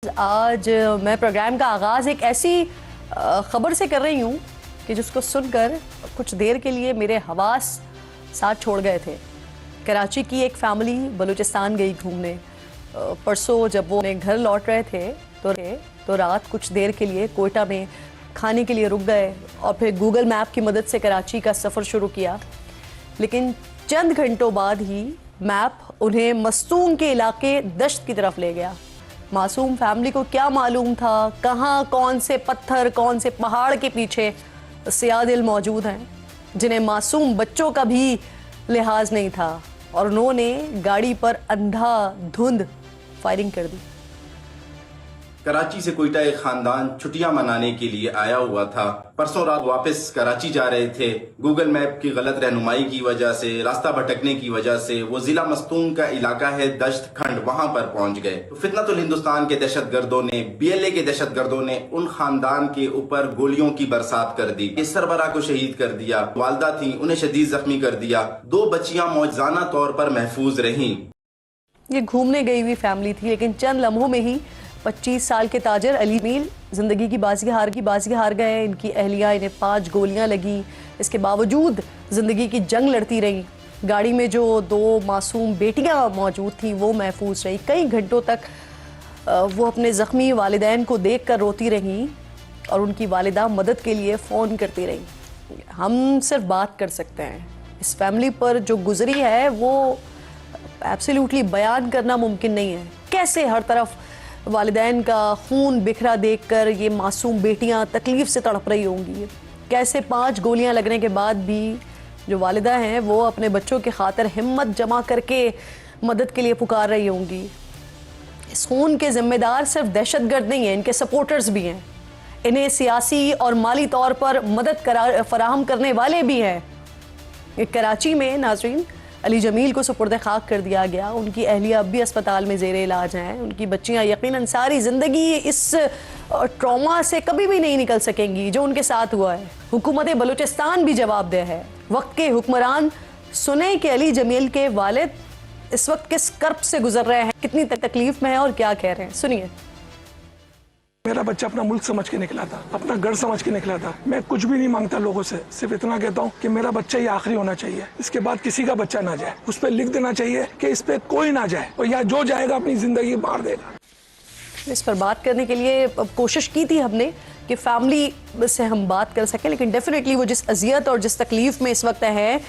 आज मैं प्रोग्राम का आगाज़ एक ऐसी ख़बर से कर रही हूँ कि जिसको सुनकर कुछ देर के लिए मेरे हवास साथ छोड़ गए थे। कराची की एक फैमिली बलूचिस्तान गई घूमने। परसों जब वो अपने घर लौट रहे थे तो रात कुछ देर के लिए कोयटा में खाने के लिए रुक गए और फिर गूगल मैप की मदद से कराची का सफ़र शुरू किया। लेकिन चंद घंटों बाद ही मैप उन्हें मस्तूम के इलाके दश्त की तरफ ले गया। मासूम फैमिली को क्या मालूम था कहाँ कौन से पत्थर कौन से पहाड़ के पीछे सियादिल मौजूद हैं, जिन्हें मासूम बच्चों का भी लिहाज नहीं था, और उन्होंने गाड़ी पर अंधाधुंध फायरिंग कर दी। कराची से कोयटा एक खानदान छुट्टियां मनाने के लिए आया हुआ था। परसों रात वापस कराची जा रहे थे। गूगल मैप की गलत रहनुमाई की वजह से, रास्ता भटकने की वजह से वो जिला मस्तूम का इलाका है दश्त खंड, वहां पर पहुंच गए। तो फितनतुल हिंदुस्तान के दहशतगर्दों ने, BLA के दहशतगर्दों ने उन खानदान के ऊपर गोलियों की बरसात कर दी। इस सरबराह को शहीद कर दिया। वालदा थी, उन्हें शदीद जख्मी कर दिया। 2 बच्चियां मौजजाना तौर पर महफूज रहीं। ये घूमने गई हुई फैमिली थी, लेकिन चंद लम्हों में ही 25 साल के ताजर अली जमील जिंदगी की बाजी हार गए। इनकी अहलिया, इन्हें 5 गोलियां लगी। इसके बावजूद जिंदगी की जंग लड़ती रही। गाड़ी में जो 2 मासूम बेटियां मौजूद थीं वो महफूज रही। कई घंटों तक वो अपने ज़ख्मी वालिदैन को देखकर रोती रहीं और उनकी वालिदा मदद के लिए फ़ोन करती रहीं। हम सिर्फ बात कर सकते हैं। इस फैमिली पर जो गुजरी है वो एब्सोल्युटली बयान करना मुमकिन नहीं है। कैसे हर तरफ वालिदैन का खून बिखरा देखकर ये मासूम बेटियां तकलीफ से तड़प रही होंगी। कैसे 5 गोलियां लगने के बाद भी जो वालिदा हैं वो अपने बच्चों की खातिर हिम्मत जमा करके मदद के लिए पुकार रही होंगी। इस खून के जिम्मेदार सिर्फ दहशतगर्द नहीं हैं, इनके सपोर्टर्स भी हैं। इन्हें सियासी और माली तौर पर मदद फराहम करने वाले भी हैं। कराची में नाजरीन अली जमील को सुपुर्द खाक कर दिया गया। उनकी अहलिया अब भी अस्पताल में ज़ेरे इलाज हैं। उनकी बच्चियां यकीनन सारी ज़िंदगी इस ट्रॉमा से कभी भी नहीं निकल सकेंगी जो उनके साथ हुआ है। हुकूमत बलूचिस्तान भी जवाबदेह है। वक्त के हुक्मरान सुने कि अली जमील के वालिद इस वक्त किस कर्ब से गुजर रहे हैं, कितनी तकलीफ में है और क्या कह रहे हैं, सुनिए। मेरा बच्चा अपना मुल्क समझ के निकला था, अपना घर समझ के निकला था। मैं कुछ भी नहीं मांगता लोगों से, सिर्फ इतना कहता हूँ कि मेरा बच्चा ही आखिरी होना चाहिए। इसके बाद किसी का बच्चा ना जाए। उस पर लिख देना चाहिए कि इस पे कोई ना जाए, और या जो जाएगा अपनी जिंदगी मार देगा। इस पर बात करने के लिए कोशिश की थी हमने कि फैमिली से हम बात कर सकें, लेकिन डेफिनेटली वो जिस अजियत और जिस तकलीफ़ में इस वक्त है,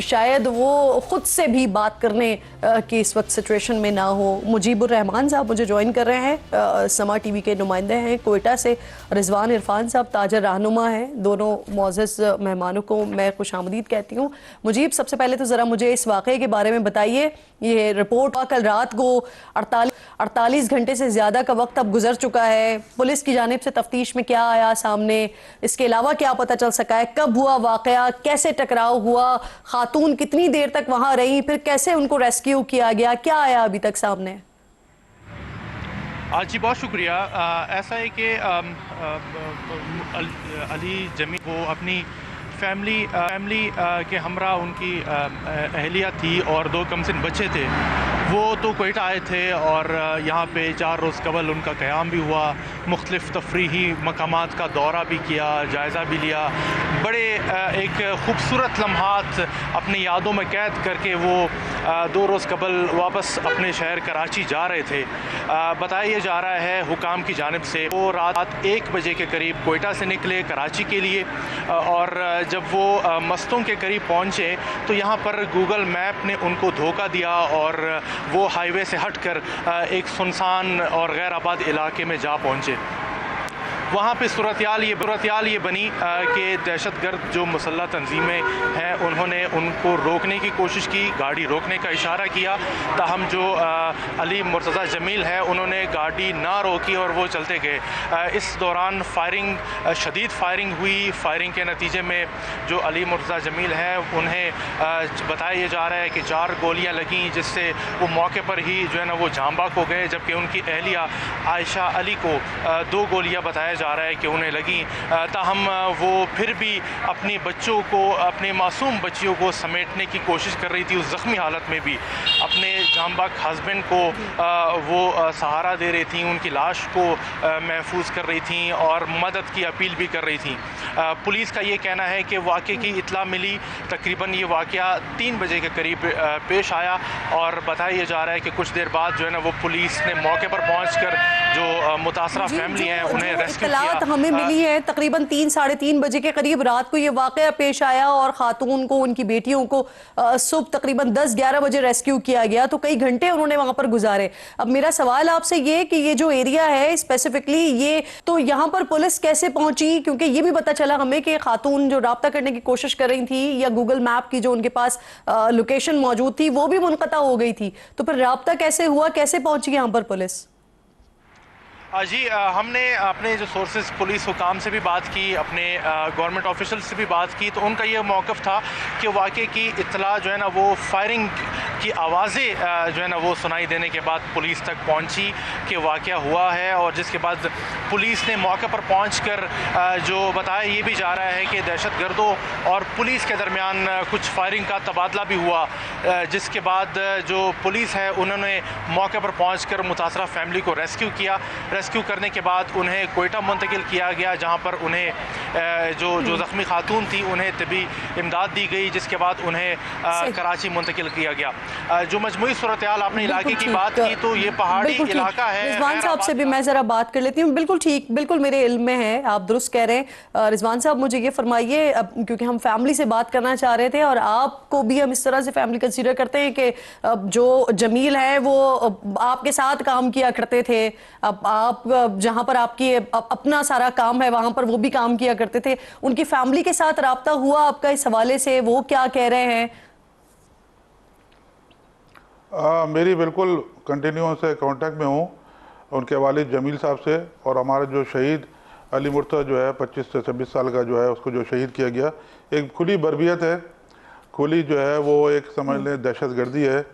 शायद वो ख़ुद से भी बात करने की इस वक्त सिचुएशन में ना हो। मुजीबुर रहमान साहब मुझे ज्वाइन कर रहे हैं, समा TV के नुमाइंदे हैं कोयटा से। रिजवान इरफान साहब ताजर रहनुमा हैं। दोनों मोअज़्ज़ज़ मेहमानों को मैं खुशामदीद कहती हूँ। मुजीब, सबसे पहले तो ज़रा मुझे इस वाक़े के बारे में बताइए। ये रिपोर्ट कल रात को 48 घंटे से ज़्यादा का वक्त अब गुजर चुका है। पुलिस की जानिब से तफ्तीश में क्या आया सामने, इसके अलावा क्या पता चल सका है? कब हुआ वाक़या, कैसे टकराव हुआ, खातून कितनी देर तक वहां रही, फिर कैसे उनको रेस्क्यू किया गया, क्या आया अभी तक सामने? जी बहुत शुक्रिया। ऐसा है कि अली जमील वो अपनी फैमिली के हमरा उनकी अहलिया थी और 2 कमसिन बच्चे थे। वो तो कोयटा आए थे और यहाँ पे 4 रोज़ कबल उनका क़याम भी हुआ। मुख्तलिफ़ तफरीही मकामात का दौरा भी किया, जायज़ा भी लिया। बड़े एक ख़ूबसूरत लम्हात अपनी यादों में कैद करके वो 2 रोज़ कबल वापस अपने शहर कराची जा रहे थे। बताया जा रहा है हुकाम की जानिब से वो रात 1 बजे के करीब कोयटा से निकले कराची के लिए, और जब वो मस्तों के करीब पहुँचे तो यहाँ पर गूगल मैप ने उनको धोखा दिया और वो हाईवे से हटकर एक सुनसान और गैर आबाद इलाके में जा पहुँचे। वहाँ पे सूरत ये बनी कि दहशतगर्द जो मुसल्लह तंजीमें हैं उन्होंने उनको रोकने की कोशिश की, गाड़ी रोकने का इशारा किया। ताहम जो अली मुर्तज़ा जमील है उन्होंने गाड़ी ना रोकी और वो चलते गए। इस दौरान शदीद फायरिंग हुई। फायरिंग के नतीजे में जो अली मुर्तज़ा जमील है उन्हें बताया जा रहा है कि 4 गोलियाँ लगीं, जिससे वो मौके पर ही जो है ना वो जाँ बाक हो गए, जबकि उनकी अहलिया आयशा अली को 2 गोलियाँ बताया जा रहा है कि उन्हें लगी, ताहम वो फिर भी अपनी बच्चों को, अपने मासूम बच्चियों को समेटने की कोशिश कर रही थी। उस ज़ख्मी हालत में भी अपने जांबाक हस्बैंड को वो सहारा दे रही थी, उनकी लाश को महफूज कर रही थी और मदद की अपील भी कर रही थी। पुलिस का ये कहना है कि वाक़े की इत्ला मिली, तकरीबन ये वाक़या 3 बजे के करीब पेश आया और बताया जा रहा है कि कुछ देर बाद जो है ना वो पुलिस ने मौके पर पहुंचकर जो मुतासरा फैमिली है उन्हें रेस्क्यू किया। हमें मिली है तकरीबन 3 साढ़े 3 बजे के करीब रात को ये वाक़या पेश आया और खातून को, उनकी बेटियों को सुबह तकरीबन 10-11 बजे रेस्क्यू किया गया। तो कई घंटे उन्होंने वहां पर गुजारे। अब मेरा सवाल आपसे ये कि ये जो एरिया है स्पेसिफिकली, ये तो यहाँ पर पुलिस कैसे पहुंची? क्योंकि ये भी पता चला हमें कि खातून जो राब्ता करने की कोशिश कर रही थी या गूगल मैप की जो उनके पास लोकेशन मौजूद थी वो भी मुनक़ता हो गई थी। तो फिर राब्ता कैसे हुआ, कैसे पहुंची यहाँ पर पुलिस? जी, हमने अपने जो सोर्सेज पुलिस हुकाम से भी बात की, अपने गवर्नमेंट ऑफिशियल से भी बात की, तो उनका ये मौक़िफ़ था कि वाक़े की इत्तला जो है ना वो फायरिंग की आवाज़ें जो है ना वो सुनाई देने के बाद पुलिस तक पहुंची कि वाक़या हुआ है। और जिसके बाद पुलिस ने मौके पर पहुंचकर जो बताया ये भी जा रहा है कि दहशतगर्दों और पुलिस के दरमियान कुछ फायरिंग का तबादला भी हुआ, जिसके बाद जो पुलिस है उन्होंने मौके पर पहुंचकर मुतासरा फैमिली को रेस्क्यू किया। रेस्क्यू करने के बाद उन्हें कोयटा मुंतकिल किया गया, जहां पर उन्हें जो ज़ख्मी खातून थी उन्हें तबी इमदाद दी गई, जिसके बाद उन्हें कराची मुंतकिल किया गया। जो मजमूई सूरत हाल आपने इलाके की बात की, तो ये पहाड़ी इलाका है। रिजवान साहब से भी मैं ज़रा बात कर लेती हूँ। बिल्कुल ठीक, बिल्कुल मेरे इल्म में है, आप दुरुस्त कह रहे हैं। रिजवान साहब मुझे ये फरमाइए, क्योंकि हम फैमिली से बात करना चाह रहे थे और आपको भी हम इस तरह से फैमिली कंसीडर करते हैं कि जो जमील है वो आपके साथ काम किया करते थे। अब आप जहां पर आपकी अपना सारा काम है वहां पर वो भी काम किया करते थे। उनकी फैमिली के साथ राब्ता हुआ आपका इस हवाले से, वो क्या कह रहे हैं? मेरी बिल्कुल कंटिन्यू से कांटेक्ट में हूँ उनके वालिद जमील साहब से, और हमारा जो शहीद अली मुर्तज़ा जो है 25 से 26 साल का जो है उसको जो शहीद किया गया, एक खुली बर्बियत है, खुली जो है वो एक समझ लें दहशतगर्दी है,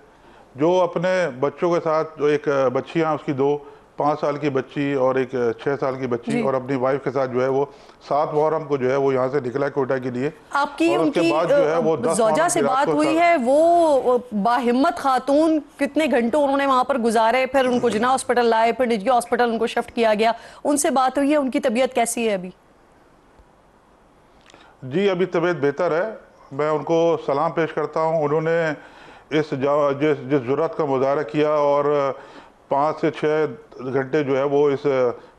जो अपने बच्चों के साथ, जो एक बच्चियाँ उसकी 2 5 साल की बच्ची और एक 6 साल की बच्ची और अपनी वाइफ के साथ जो है वो 7 मुहर्रम को जो है वो यहाँ से निकला कोयटा के लिए। आपकी और उनकी उसके बाद जो है वो 10 ज़ौजा से बात हुई है? वो बाहिम्मत खातून कितने घंटों उन्होंने वहां पर गुजारे, फिर उनको जिना हॉस्पिटल लाए, फिर निजी हॉस्पिटल उनको शिफ्ट किया गया, उनसे बात हुई है? उनकी तबीयत कैसी है अभी? जी अभी तबीयत बेहतर है, मैं उनको सलाम पेश करता हूँ। उन्होंने जिस जुर्रत का मुजाहरा किया और 5 से 6 घंटे जो है वो इस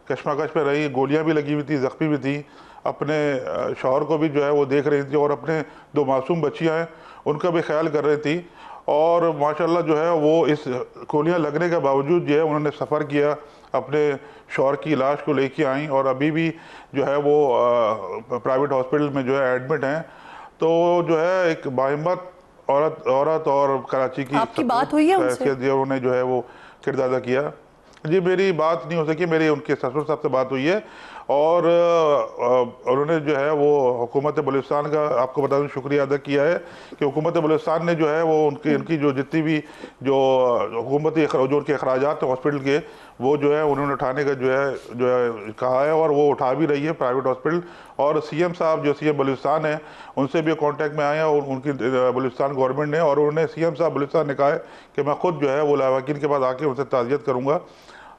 कशमकश में रही, गोलियां भी लगी हुई थी, ज़ख्मी भी थी, अपने शौहर को भी जो है वो देख रही थी और अपने 2 मासूम बच्चियां हैं उनका भी ख्याल कर रही थी। और माशाल्लाह जो है वो इस गोलियां लगने के बावजूद जो है उन्होंने सफ़र किया, अपने शौहर की लाश को लेके आई और अभी भी जो है वो प्राइवेट हॉस्पिटल में जो है एडमिट हैं। तो जो है एक बाहिम्मत औरत और कराची की आपकी बात हुई है उनसे? उन्होंने जो है वो किरदार अदा किया। जी मेरी बात नहीं हो सकी, मेरी उनके ससुर साहब से बात हुई है और उन्होंने जो है वो हुकूमत बलूचिस्तान का आपको बता दूं शुक्रिया अदा किया है कि हुकूमत बलूचिस्तान ने जो है वो उनकी जो जितनी भी जो हुकूमती जो उनके अखराजात हैं हॉस्पिटल के, वो जो है उन्होंने उठाने का जो है कहा है और वो उठा भी रही है प्राइवेट हॉस्पिटल। और सीएम साहब जो सीएम बलूचिस्तान है उनसे भी कांटेक्ट में आए हैं और उनकी बलूचिस्तान गवर्नमेंट ने, और उन्होंने सीएम साहब बलूचिस्तान ने कहा है कि मैं खुद जो है वो लावाकिन के पास आके उनसे ताज़ियत करूँगा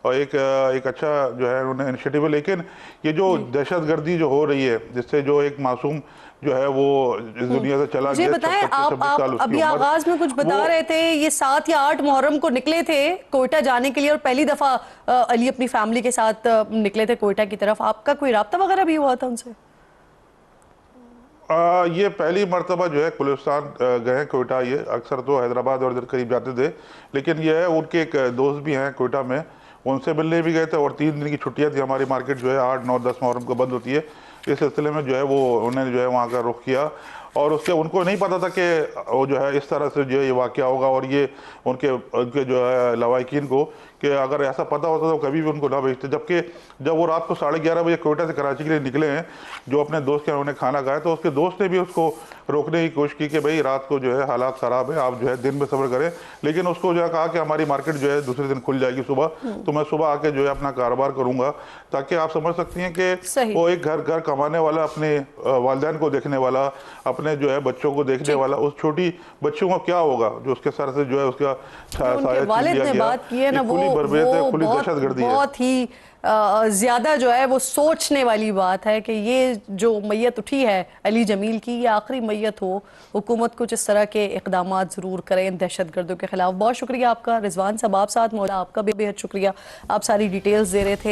और एक अच्छा जो है उन्होंने इनिशिएटिव है। लेकिन ये जो दहशतगर्दी जो हो रही है जिससे जो एक मासूम जो है वो इस दुनिया से चला गया, बताएं आप अभी आगाज में कुछ बता रहे थे, ये 7 या 8 मुहर्रम को निकले थे कोयटा जाने के लिए और पहली दफा अली अपनी फैमिली के साथ निकले थे कोयटा की तरफ। आपका कोई राब्ता वगैरह भी हुआ था उनसे? ये पहली मरतबा जो है बलूचिस्तान गए कोयटा, ये अक्सर तो हैदराबाद और इधर करीब जाते थे, लेकिन ये है उनके एक दोस्त भी हैं कोयटा में, उनसे मिलने भी गए थे और 3 दिन की छुट्टियां थी। हमारी मार्केट जो है 8, 9, 10 मुहर्रम को बंद होती है, इस सिलसिले में जो है वो उन्होंने जो है वहाँ का रुख किया और उसके उनको नहीं पता था कि वो जो है इस तरह से जो है ये वाक़या होगा, और ये उनके जो है लवाकिन को कि अगर ऐसा पता होता तो कभी भी उनको ना भेजते। जबकि जब वो रात को 11:30 बजे कोयटा से कराची के लिए निकले हैं, जो अपने दोस्त के उन्होंने खाना खाया, तो उसके दोस्त ने भी उसको रोकने की कोशिश की कि भाई रात को जो है हालात ख़राब है, आप जो है दिन में सब्र करें। लेकिन उसको जो है कहा कि हमारी मार्केट जो है दूसरे दिन खुल जाएगी सुबह, तो मैं सुबह आके जो है अपना कारोबार करूँगा। ताकि आप समझ सकती हैं कि वो एक घर कमाने वाला, अपने वालिदैन को देखने वाला, अपने जो है बच्चों को देखने वाला, उस छोटी बच्चों को क्या होगा जो उसके सर से जो है उसका वालिद ने बात की है ना, वो बहुत ही ज्यादा जो है वो सोचने वाली बात है कि ये जो मैयत उठी है अली जमील की, ये आखिरी मैयत हो। हुकूमत कुछ इस तरह के इकदाम जरूर करें दहशतगर्दों के खिलाफ। बहुत शुक्रिया आपका रिजवान साहब, आप साथ मौजूद, आपका भी बेहद शुक्रिया, आप सारी डिटेल्स दे रहे थे।